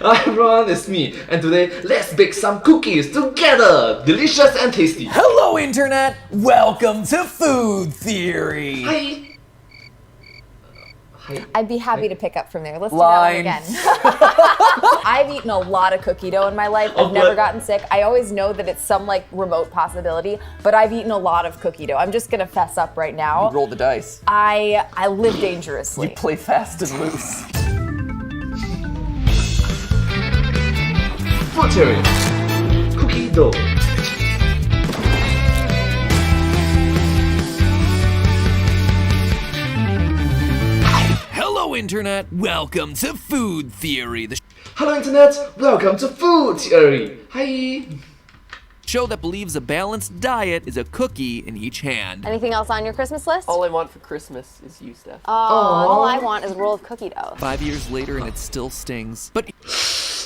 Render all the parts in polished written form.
Hi everyone, it's me, and today let's bake some cookies together! Delicious and tasty! Hello Internet! Welcome to Food Theory! Hi! I'd be happy to pick up from there. Let's Line. do that again. I've eaten a lot of cookie dough in my life. I've never gotten sick. I always know that it's some like remote possibility, but I've eaten a lot of cookie dough. I'm just gonna fess up right now. You roll the dice. I live dangerously. You play fast and loose. Food theory. Cookie dough. Hello Internet! Welcome to Food Theory, the Hello Internet, welcome to Food Theory. Hi! show that believes a balanced diet is a cookie in each hand. Anything else on your Christmas list? All I want for Christmas is you, Steph. All I want is a roll of cookie dough. 5 years later and it still stings. But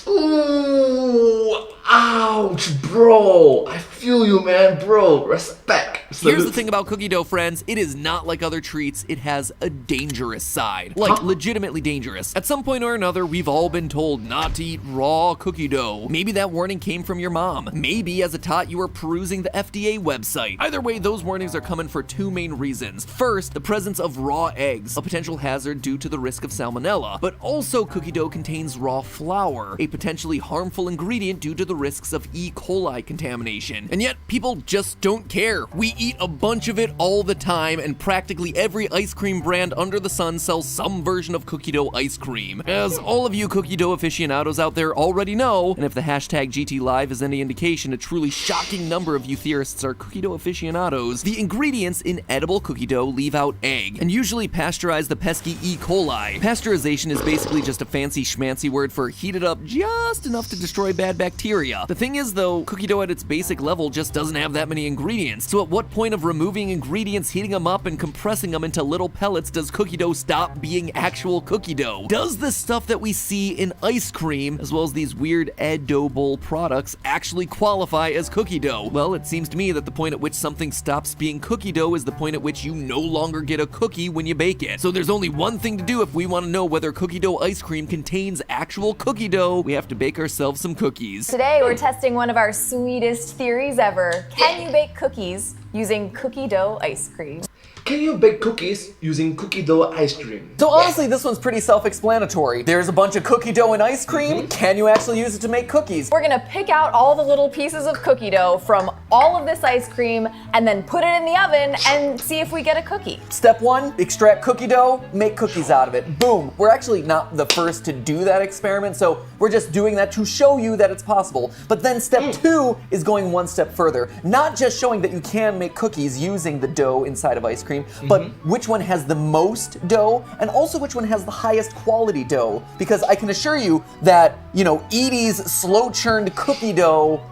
Ooh! Ouch, bro! I feel you, man, bro. Respect. here's the thing about cookie dough, friends. It is not like other treats. It has a dangerous side. Like, legitimately dangerous. At some point or another, we've all been told not to eat raw cookie dough. Maybe that warning came from your mom. Maybe as a tot you were perusing the FDA website. Either way, those warnings are coming for two main reasons. First, the presence of raw eggs, a potential hazard due to the risk of salmonella. But also, cookie dough contains raw flour, a potentially harmful ingredient due to the risks of E. coli contamination. And yet, people just don't care. We eat a bunch of it all the time, and practically every ice cream brand under the sun sells some version of cookie dough ice cream. As all of you cookie dough aficionados out there already know, and if the hashtag GTLive is any indication, a truly shocking number of you theorists are cookie dough aficionados, the ingredients in edible cookie dough leave out egg, and usually pasteurize the pesky E. coli. Pasteurization is basically just a fancy schmancy word for heat it up just enough to destroy bad bacteria. The thing is though, cookie dough at its basic level just doesn't have that many ingredients, so at what point of removing ingredients, heating them up, and compressing them into little pellets does cookie dough stop being actual cookie dough? Does the stuff that we see in ice cream, as well as these weird edible products, actually qualify as cookie dough? Well, it seems to me that the point at which something stops being cookie dough is the point at which you no longer get a cookie when you bake it. So there's only one thing to do if we want to know whether cookie dough ice cream contains actual cookie dough. We have to bake ourselves some cookies. Today we're testing one of our sweetest theories ever. Can you bake cookies using cookie dough ice cream? Can you bake cookies using cookie dough ice cream? So honestly, this one's pretty self-explanatory. There's a bunch of cookie dough and ice cream. Can you actually use it to make cookies? We're gonna pick out all the little pieces of cookie dough from all of this ice cream and then put it in the oven and see if we get a cookie. Step one, extract cookie dough, make cookies out of it. Boom. We're actually not the first to do that experiment, so we're just doing that to show you that it's possible. But then step two is going one step further. Not just showing that you can make cookies using the dough inside of ice cream, but which one has the most dough and also which one has the highest quality dough. Because I can assure you that, Edie's slow churned cookie dough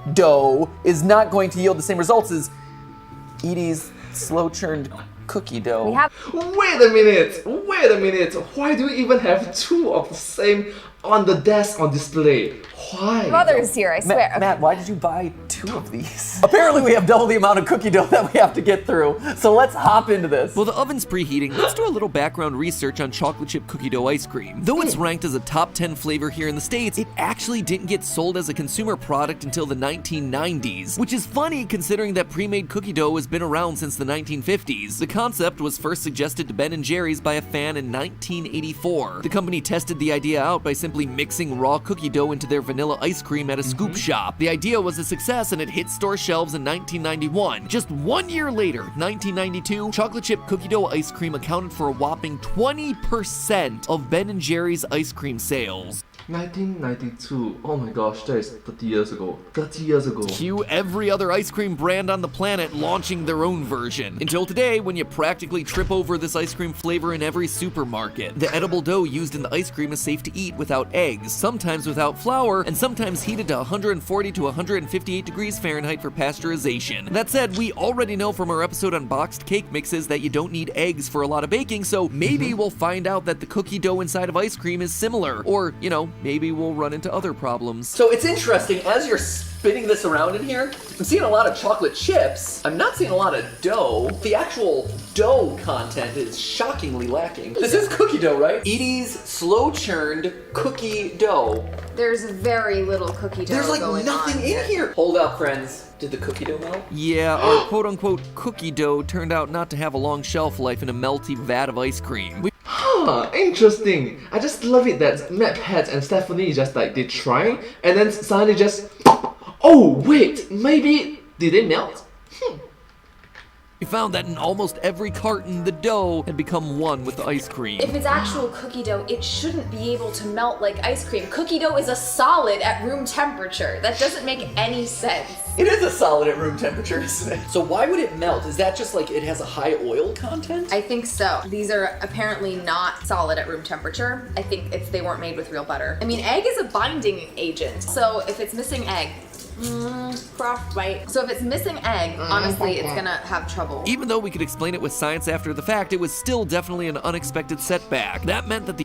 is not going to yield the same results as Edie's slow churned cookie dough. Wait a minute. Why do you even have two of the same on the desk on display? Why? Brothers here, I swear. Matt, why did you buy two of these? Apparently we have double the amount of cookie dough that we have to get through, so let's hop into this. While the oven's preheating, let's do a little background research on chocolate chip cookie dough ice cream. Though it's ranked as a top 10 flavor here in the States, it actually didn't get sold as a consumer product until the 1990s, which is funny considering that pre-made cookie dough has been around since the 1950s. The concept was first suggested to Ben & Jerry's by a fan in 1984. The company tested the idea out by simply mixing raw cookie dough into their vanilla ice cream at a scoop shop. The idea was a success and it hit store shelves in 1991. Just 1 year later, 1992, chocolate chip cookie dough ice cream accounted for a whopping 20% of Ben & Jerry's ice cream sales. 1992. Oh my gosh, that is 30 years ago. 30 years ago. Cue every other ice cream brand on the planet launching their own version. Until today, when you practically trip over this ice cream flavor in every supermarket. The edible dough used in the ice cream is safe to eat without eggs, sometimes without flour, and sometimes heated to 140 to 158 degrees Fahrenheit for pasteurization. That said, we already know from our episode on boxed cake mixes that you don't need eggs for a lot of baking, so maybe we'll find out that the cookie dough inside of ice cream is similar, or, maybe we'll run into other problems. So it's interesting, as you're spinning this around in here, I'm seeing a lot of chocolate chips. I'm not seeing a lot of dough. The actual dough content is shockingly lacking. This is cookie dough, right? Edie's slow churned cookie dough. There's very little cookie dough. There's like going nothing on in here. Hold up, friends. Did the cookie dough melt? Yeah, our quote-unquote cookie dough turned out not to have a long shelf life in a melty vat of ice cream. Huh, interesting. I just love it that Matt, Pat, and Stephanie just like they try and then suddenly just, oh wait, maybe did they melt? We found that in almost every carton, the dough had become one with the ice cream. If it's actual cookie dough, it shouldn't be able to melt like ice cream. Cookie dough is a solid at room temperature. That doesn't make any sense. It is a solid at room temperature, isn't it? So why would it melt? Is that just like it has a high oil content? I think so. These are apparently not solid at room temperature. I think they weren't made with real butter. I mean, egg is a binding agent. So if it's missing egg, frostbite. So if it's missing egg, honestly, it's gonna have trouble. Even though we could explain it with science after the fact, it was still definitely an unexpected setback. That meant that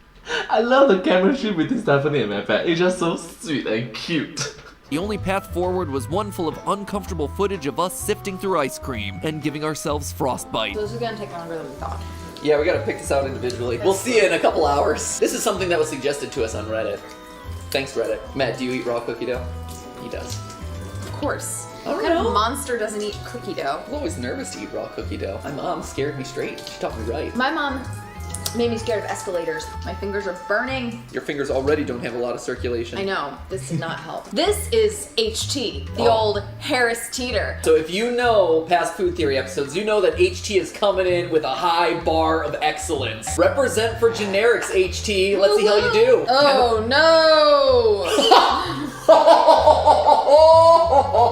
I love the chemistry between Stephanie and Matt, Pat. It's just so sweet and cute. the only path forward was one full of uncomfortable footage of us sifting through ice cream and giving ourselves frostbite. This is gonna take longer than we thought. Yeah, we gotta pick this out individually. We'll see you in a couple hours. This is something that was suggested to us on Reddit. Thanks, Reddit. Matt, do you eat raw cookie dough? He does. Of course. I don't What kind of know. monster doesn't eat cookie dough? I'm always nervous to eat raw cookie dough. My mom scared me straight. She taught me right. My mom made me scared of escalators. My fingers are burning. Your fingers already don't have a lot of circulation. I know, this did not help. This is HT, the old Harris Teeter. So if you know past food theory episodes, you know that HT is coming in with a high bar of excellence. Represent for generics, HT. Let's see how you do. Oh no!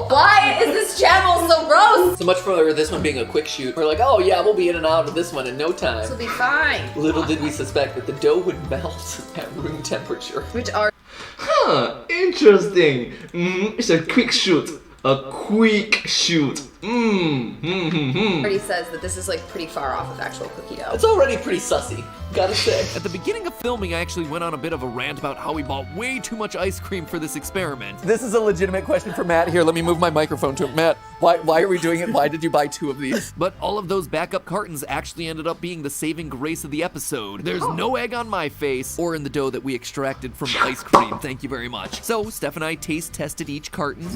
Why is this channel so gross? So much for this one being a quick shoot. We're like, oh yeah, we'll be in and out of this one in no time. This will be fine. Little did we suspect that the dough would melt at room temperature. Which are Huh, interesting. It's a quick shoot. A quick shoot. already says that this is like pretty far off of actual cookie dough. It's already pretty sussy, gotta say. At the beginning of filming, I actually went on a bit of a rant about how we bought way too much ice cream for this experiment. This is a legitimate question for Matt. Here, let me move my microphone to him. Matt, why are we doing it? Why did you buy 2 of these? But all of those backup cartons actually ended up being the saving grace of the episode. There's no egg on my face or in the dough that we extracted from the ice cream. Thank you very much. So Steph and I taste tested each carton,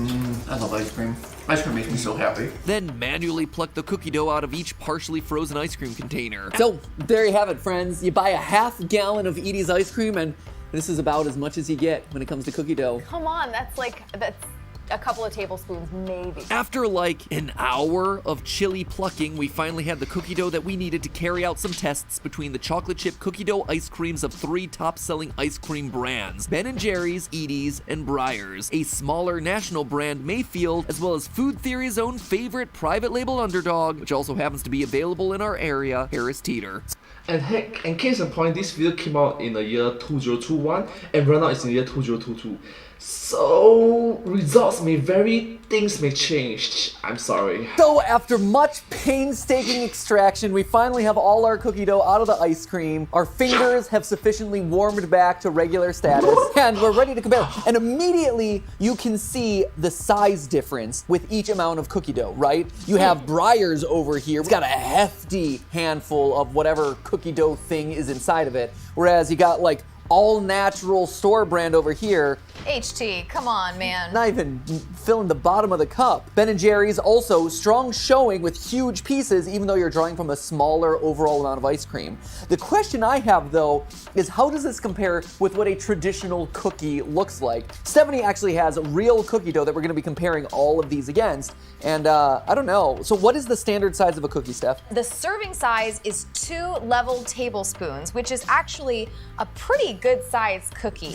I love ice cream. Ice cream makes me so happy. then manually plucked the cookie dough out of each partially frozen ice cream container. So, there you have it, friends. You buy a half gallon of Edie's ice cream, and this is about as much as you get when it comes to cookie dough. Come on, that's a couple of tablespoons, maybe. After like an hour of chili plucking, we finally had the cookie dough that we needed to carry out some tests between the chocolate chip cookie dough ice creams of 3 top-selling ice cream brands: Ben & Jerry's, Edie's, and Breyers, a smaller national brand, Mayfield, as well as Food Theory's own favorite private label underdog, which also happens to be available in our area, Harris Teeter. And heck, in case in point, this video came out in the year 2021 and run out is in the year 2022. So results may vary, things may change. I'm sorry. So after much painstaking extraction, we finally have all our cookie dough out of the ice cream. Our fingers have sufficiently warmed back to regular status, and we're ready to compare. And immediately you can see the size difference with each amount of cookie dough, right? You have Breyers over here. It's got a hefty handful of whatever cookie dough thing is inside of it, whereas you got like all natural store brand over here. HT, come on, man. Not even filling the bottom of the cup. Ben & Jerry's also strong showing with huge pieces, even though you're drawing from a smaller overall amount of ice cream. The question I have though is how does this compare with what a traditional cookie looks like? Stephanie actually has real cookie dough that we're gonna be comparing all of these against. And I don't know. So what is the standard size of a cookie, Steph? The serving size is 2 level tablespoons, which is actually a pretty good sized cookie.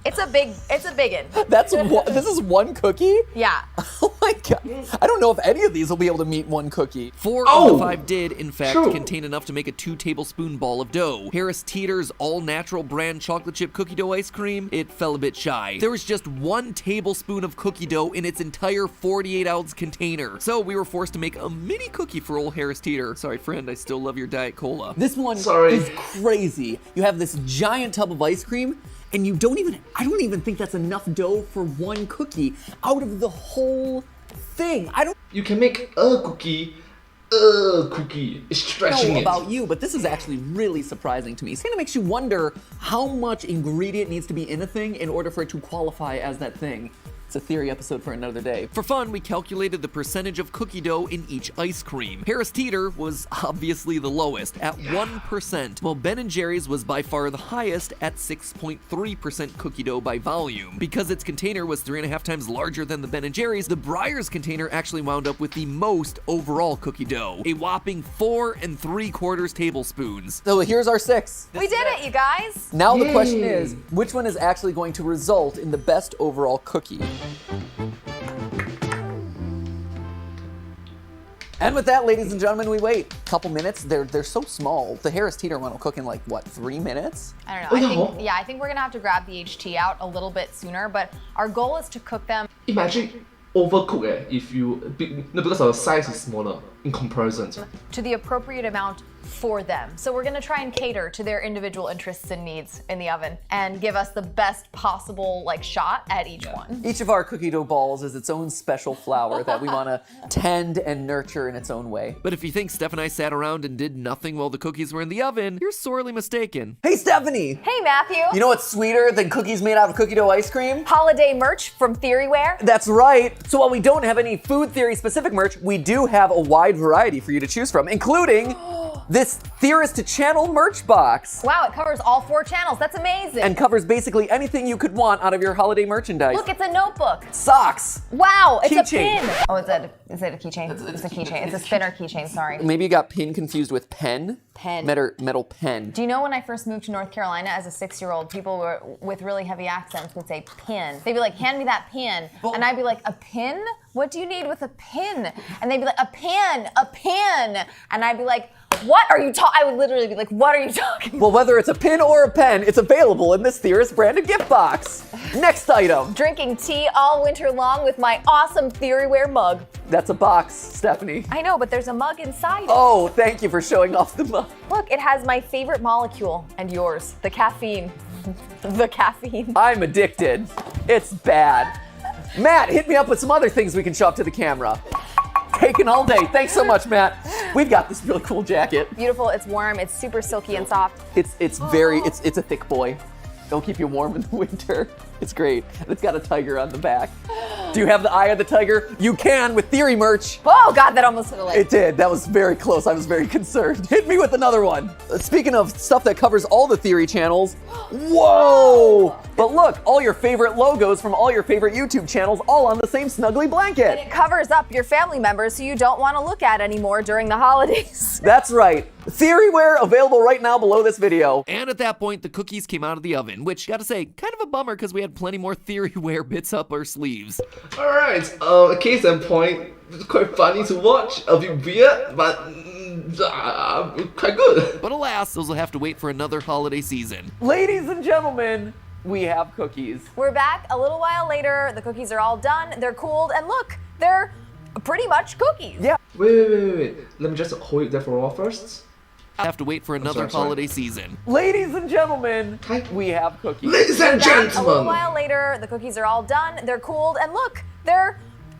It's a biggin. This is one cookie? Yeah. Oh my god. I don't know if any of these will be able to meet one cookie. 4 of the 5 did, in fact, true. contain enough to make a 2-tablespoon ball of dough. Harris Teeter's all-natural brand chocolate chip cookie dough ice cream, it fell a bit shy. There was just 1 tablespoon of cookie dough in its entire 48-ounce container. So we were forced to make a mini cookie for old Harris Teeter. Sorry, friend, I still love your Diet Cola. This one Sorry. is crazy. You have this giant tub of ice cream, And you don't even, I don't even think that's enough dough for one cookie out of the whole thing. I don't You can make a cookie. It's stretching know it. about you, but this is actually really surprising to me. It kind of makes you wonder how much ingredient needs to be in a thing in order for it to qualify as that thing. It's a theory episode for another day. For fun, we calculated the percentage of cookie dough in each ice cream. Harris Teeter was obviously the lowest at 1%, while Ben & Jerry's was by far the highest at 6.3% cookie dough by volume. Because its container was 3.5 times larger than the Ben & Jerry's, the Breyers container actually wound up with the most overall cookie dough, a whopping 4 3/4 tablespoons. So here's our 6. We did it, you guys. Now the question Yay. is, which one is actually going to result in the best overall cookie? And with that, ladies and gentlemen, we wait a couple minutes. They're so small. The Harris Teeter one will cook in like, what, 3 minutes? I don't know. Oh, no. I think we're gonna have to grab the HT out a little bit sooner, but our goal is to cook them. Imagine overcook if you because our size is smaller in comparison. To the appropriate amount for them. So we're gonna try and cater to their individual interests and needs in the oven and give us the best possible shot at each one. Each of our cookie dough balls is its own special flower that we want to tend and nurture in its own way. But if you think Steph and I sat around and did nothing while the cookies were in the oven, you're sorely mistaken. Hey, Stephanie! Hey, Matthew. You know what's sweeter than cookies made out of cookie dough ice cream? Holiday merch from Theoryware. That's right. So while we don't have any food theory specific merch, we do have a wide variety for you to choose from, including this Theorist to Channel merch box. Wow, it covers all 4 channels. That's amazing. And covers basically anything you could want out of your holiday merchandise. Look, it's a notebook. Socks. Wow, it's Keychain. a pin. Oh, is it a keychain? It's a keychain. It's a spinner keychain, sorry. Maybe you got pin confused with pen. Pen. Metal pen. Do you know when I first moved to North Carolina as a 6-year-old, people were with really heavy accents would say pin. They'd be like, hand me that pin. And I'd be like, a pin? What do you need with a pin? And they'd be like, a pen. And I'd be like, what are you talking? I would literally be like, what are you talking about? Well, whether it's a pin or a pen, it's available in this Theorist branded gift box. Next item. Drinking tea all winter long with my awesome Theoryware mug. That's a box, Stephanie. I know, but there's a mug inside. Oh, thank you for showing off the mug. Look, it has my favorite molecule and yours, the caffeine. The caffeine. I'm addicted. It's bad. Matt, hit me up with some other things we can show up to the camera. Taken all day. Thanks so much, Matt. We've got this really cool jacket. Beautiful, it's warm, it's super silky and soft. It's a thick boy. It'll keep you warm in the winter. It's great. And it's got a tiger on the back. Do you have the eye of the tiger? You can with Theory merch. Oh God, that almost hit a leg. It did. That was very close. I was very concerned. Hit me with another one. Speaking of stuff that covers all the Theory channels. Whoa! But look, all your favorite logos from all your favorite YouTube channels all on the same snuggly blanket. It covers up your family members who you don't want to look at anymore during the holidays. That's right. Theoryware available right now below this video. And at that point, the cookies came out of the oven, which, gotta say, kind of a bummer because we had plenty more Theoryware bits up our sleeves. Alright, case in point, it's quite funny to watch, a bit weird, but quite good. But alas, those will have to wait for another holiday season. Ladies and gentlemen, we have cookies. We're back a little while later. The cookies are all done. They're cooled, and look, they're pretty much cookies. Yeah. Wait. Let me just hold it there for a while first. Have to wait for another sorry. holiday season. Ladies and gentlemen, Hi. we have cookies. Ladies and Back a little gentlemen! while later. The cookies are all done. They're cooled, and look, they're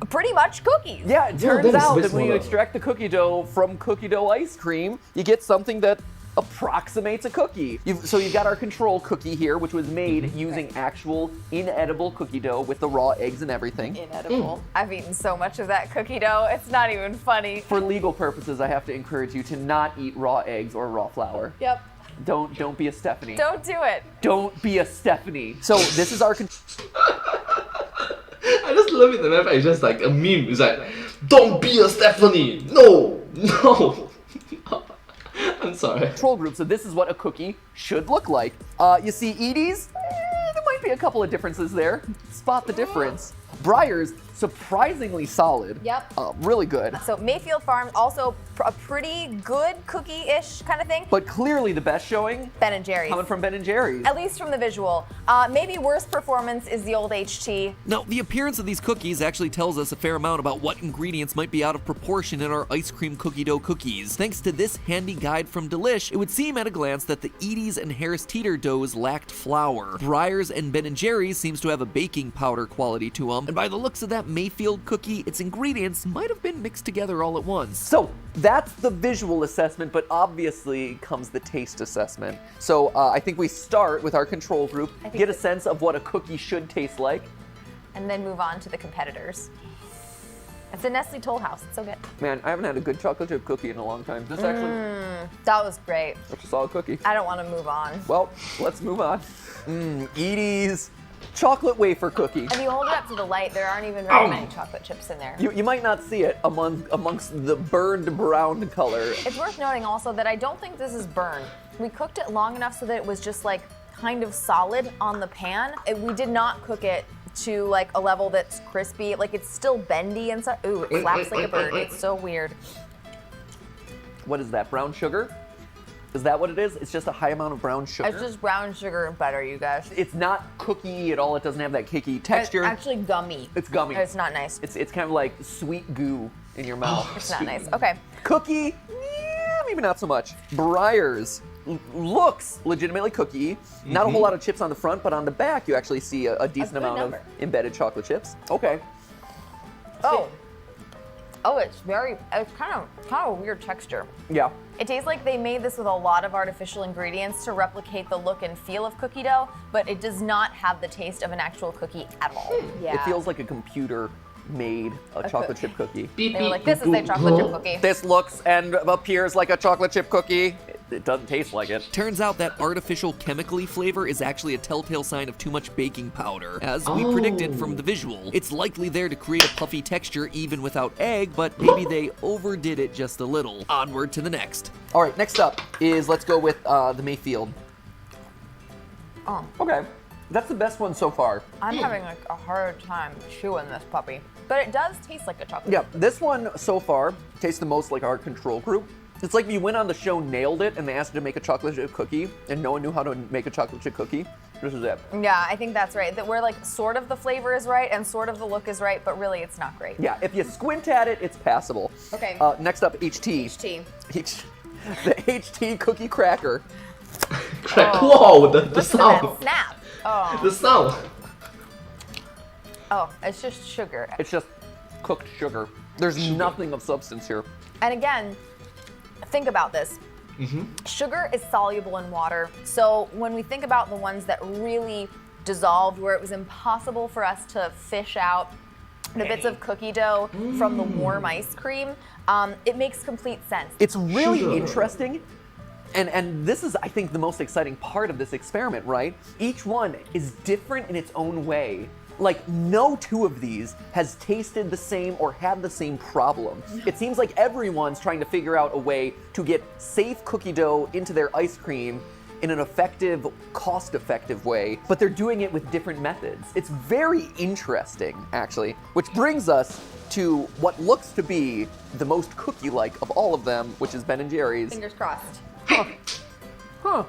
pretty much cookies. Yeah, it turns that is out a bit that when you smaller. extract the cookie dough from cookie dough ice cream, you get something that approximates a cookie. So you've got our control cookie here, which was made using actual inedible cookie dough with the raw eggs and everything. Inedible. I've eaten so much of that cookie dough, it's not even funny. For legal purposes, I have to encourage you to not eat raw eggs or raw flour. Yep. Don't be a Stephanie. Don't do it. Don't be a Stephanie. So this is our I just love it, the fact it's just like a meme. It's like, don't be a Stephanie! No! I'm sorry. control group. So this is what a cookie should look like. You see Edie's? There might be a couple of differences there. Spot the difference. Breyers, surprisingly solid. Yep. Really good. So Mayfield Farms, also a pretty good cookie-ish kind of thing. But clearly the best showing Ben & Jerry's. coming from Ben & Jerry's. At least from the visual. Maybe worst performance is the old HT. Now, the appearance of these cookies actually tells us a fair amount about what ingredients might be out of proportion in our ice cream cookie dough cookies. Thanks to this handy guide from Delish, it would seem at a glance that the Edie's and Harris Teeter doughs lacked flour. Breyers and Ben & Jerry's seems to have a baking powder quality to them, and by the looks of that Mayfield cookie, its ingredients might have been mixed together all at once. So that's the visual assessment, but obviously comes the taste assessment. So I think we start with our control group, get a sense of what a cookie should taste like. And then move on to the competitors. It's a Nestle Toll House. It's so good. Man, I haven't had a good chocolate chip cookie in a long time. This actually, That was great. such a solid cookie. I don't want to move on. Well, let's move on. Edie's chocolate wafer cookie. If you hold it up to the light, there aren't even very many chocolate chips in there. You might not see it amongst the burned brown color. It's worth noting also that I don't think this is burned. We cooked it long enough so that it was just like kind of solid on the pan. We did not cook it to like a level that's crispy. Like it's still bendy and stuff. Ooh, it flaps like a bird. It's so weird. What is that, brown sugar? Is that what it is? It's just a high amount of brown sugar? It's just brown sugar and butter, you guys. It's not cookie at all. It doesn't have that cakey texture. It's actually gummy. It's gummy. It's not nice. It's kind of like sweet goo in your mouth. It's not nice. Okay. Cookie, yeah, maybe not so much. Breyers looks legitimately cookie. Not a whole lot of chips on the front, but on the back you actually see a decent good amount number. of embedded chocolate chips. Okay. Oh, it's kind of a weird texture. Yeah. It tastes like they made this with a lot of artificial ingredients to replicate the look and feel of cookie dough, but it does not have the taste of an actual cookie at all. Yeah. It feels like a computer made a chocolate chip cookie. They were like, this is a chocolate chip cookie. This looks and appears like a chocolate chip cookie. It doesn't taste like it. Turns out that artificial chemically flavor is actually a telltale sign of too much baking powder. As we predicted from the visual, it's likely there to create a puffy texture even without egg, but maybe they overdid it just a little. Onward to the next. All right, next up is, let's go with the Mayfield. Oh. Okay, that's the best one so far. I'm having like a hard time chewing this puppy, but it does taste like a chocolate Yeah, chip. this one so far tastes the most like our control group. It's like you went on the show, nailed it, and they asked you to make a chocolate chip cookie, and no one knew how to make a chocolate chip cookie. This is it. Yeah, I think that's right. That we're like sort of the flavor is right and sort of the look is right, but really it's not great. Yeah, if you squint at it, it's passable. Okay. Next up, HT. HT. The HT cookie cracker. Whoa, the Listen to that sound. snap. Oh. The sound. Oh, it's just sugar. It's just cooked sugar. There's nothing of substance here. And again, think about this. Sugar is soluble in water. So when we think about the ones that really dissolved, where it was impossible for us to fish out the bits of cookie dough from the warm ice cream, it makes complete sense. It's really Sugar. interesting. And this is, I think, the most exciting part of this experiment, right? Each one is different in its own way. Like, no two of these has tasted the same or had the same problem. It seems like everyone's trying to figure out a way to get safe cookie dough into their ice cream in an effective, cost-effective way, but they're doing it with different methods. It's very interesting, actually, which brings us to what looks to be the most cookie-like of all of them, which is Ben & Jerry's. Fingers crossed. Huh.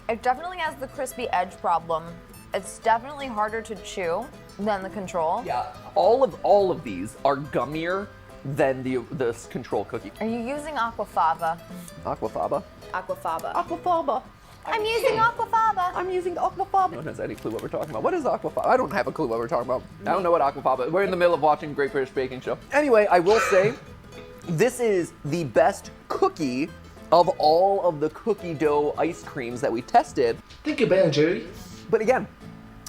It definitely has the crispy edge problem. It's definitely harder to chew than the control. Yeah, all of these are gummier than the control cookie. Are you using aquafaba? Aquafaba? Aquafaba. Aquafaba. I'm using aquafaba. I'm using aquafaba. No one has any clue what we're talking about. What is aquafaba? I don't have a clue what we're talking about. I don't know what aquafaba is. We're in the middle of watching Great British Baking Show. Anyway, I will say, this is the best cookie of all of the cookie dough ice creams that we tested. Thank you, Ben and Jerry. But again,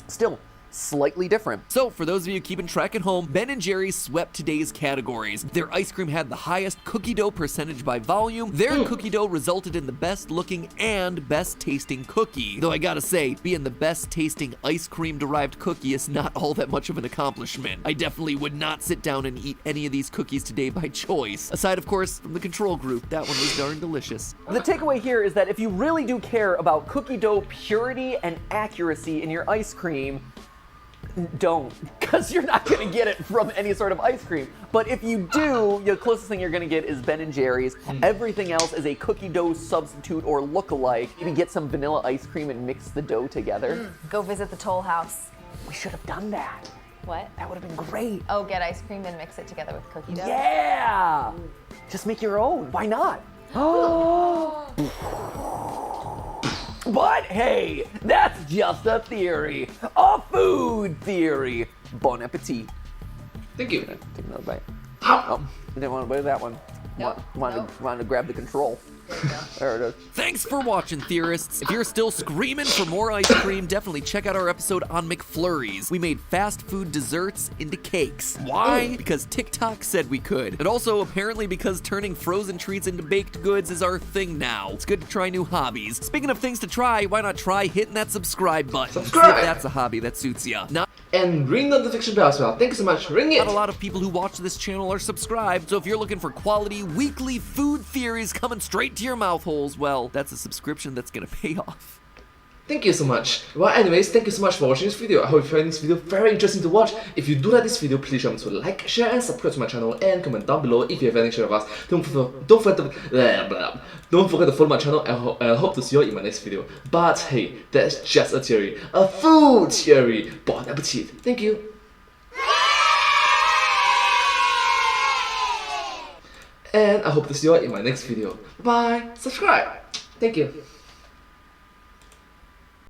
still, slightly different. So, for those of you keeping track at home, Ben & Jerry's swept today's categories. Their ice cream had the highest cookie dough percentage by volume. Their cookie dough resulted in the best looking and best tasting cookie. Though I gotta say, being the best tasting ice cream derived cookie is not all that much of an accomplishment. I definitely would not sit down and eat any of these cookies today by choice. Aside, of course, from the control group, that one was darn delicious. The takeaway here is that if you really do care about cookie dough purity and accuracy in your ice cream, don't, because you're not going to get it from any sort of ice cream. But if you do, the closest thing you're going to get is Ben & Jerry's. Everything else is a cookie dough substitute or look-alike. Maybe get some vanilla ice cream and mix the dough together. Go visit the Toll House. We should have done that. What? That would have been great. Oh, get ice cream and mix it together with cookie dough? Yeah! Just make your own. Why not? Oh! But hey, that's just a theory. A food theory. Bon appetit. Thank you. Take another bite. Oh, I didn't want to bite that one. Nope. Wanted to grab the control. There it is. Thanks for watching, theorists. If you're still screaming for more ice cream, definitely check out our episode on McFlurries. We made fast food desserts into cakes. Why? Because TikTok said we could. And also, apparently, because turning frozen treats into baked goods is our thing now. It's good to try new hobbies. Speaking of things to try, why not try hitting that subscribe button? Subscribe! See if that's a hobby that suits ya. And ring the notification bell as well. Thank you so much. Ring it. Not a lot of people who watch this channel are subscribed, so if you're looking for quality weekly food theories coming straight to your mouth holes, well, that's a subscription that's gonna pay off. Thank you so much. Well, anyways, thank you so much for watching this video. I hope you find this video very interesting to watch. If you do like this video, please remember to like, share, and subscribe to my channel, and comment down below if you have any share of us. Don't forget to follow my channel, and I hope to see you in my next video. But hey, that's just a theory, a food theory. Bon appetit. Thank you. And I hope to see you in my next video. Bye. Subscribe. Thank you.